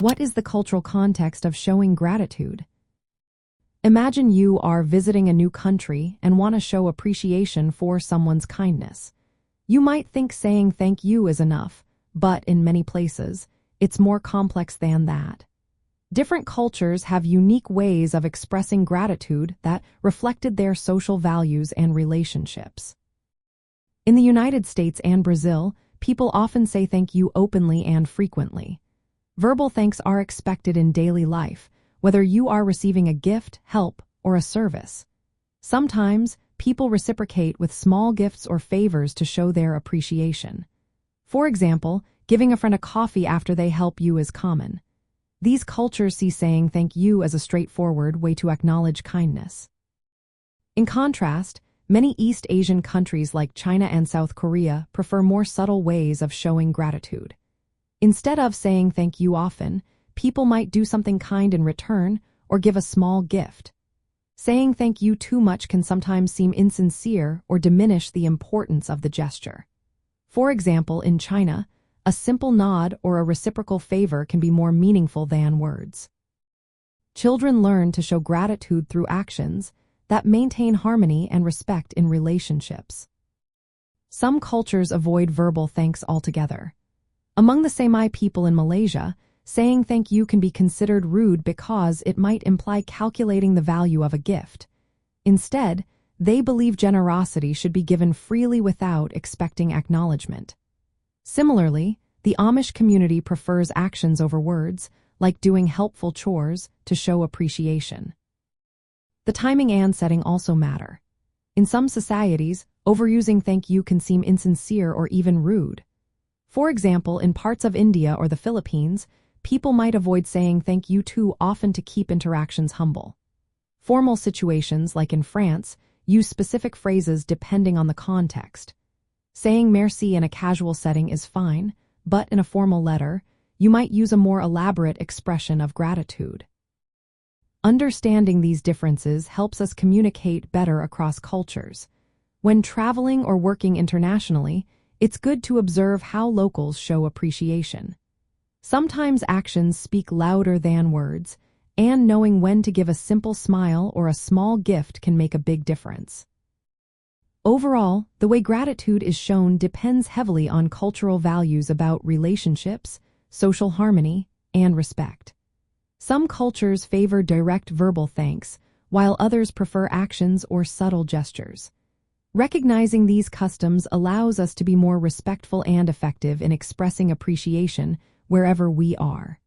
What is the cultural context of showing gratitude? Imagine you are visiting a new country and want to show appreciation for someone's kindness. You might think saying thank you is enough, but in many places, it's more complex than that. Different cultures have unique ways of expressing gratitude that reflected their social values and relationships. In the United States and Brazil, people often say thank you openly and frequently. Verbal thanks are expected in daily life, whether you are receiving a gift, help, or a service. Sometimes, people reciprocate with small gifts or favors to show their appreciation. For example, giving a friend a coffee after they help you is common. These cultures see saying thank you as a straightforward way to acknowledge kindness. In contrast, many East Asian countries like China and South Korea prefer more subtle ways of showing gratitude. Instead of saying thank you often, people might do something kind in return or give a small gift. Saying thank you too much can sometimes seem insincere or diminish the importance of the gesture. For example, in China, a simple nod or a reciprocal favor can be more meaningful than words. Children learn to show gratitude through actions that maintain harmony and respect in relationships. Some cultures avoid verbal thanks altogether. Among the Semai people in Malaysia, saying thank you can be considered rude because it might imply calculating the value of a gift. Instead, they believe generosity should be given freely without expecting acknowledgement. Similarly, the Amish community prefers actions over words, like doing helpful chores, to show appreciation. The timing and setting also matter. In some societies, overusing thank you can seem insincere or even rude. For example, in parts of India or the Philippines, people might avoid saying thank you too often to keep interactions humble. Formal situations, like in France, use specific phrases depending on the context. Saying merci in a casual setting is fine, but in a formal letter, you might use a more elaborate expression of gratitude. Understanding these differences helps us communicate better across cultures. When traveling or working internationally, it's good to observe how locals show appreciation. Sometimes actions speak louder than words, and knowing when to give a simple smile or a small gift can make a big difference. Overall, the way gratitude is shown depends heavily on cultural values about relationships, social harmony, and respect. Some cultures favor direct verbal thanks, while others prefer actions or subtle gestures. Recognizing these customs allows us to be more respectful and effective in expressing appreciation wherever we are.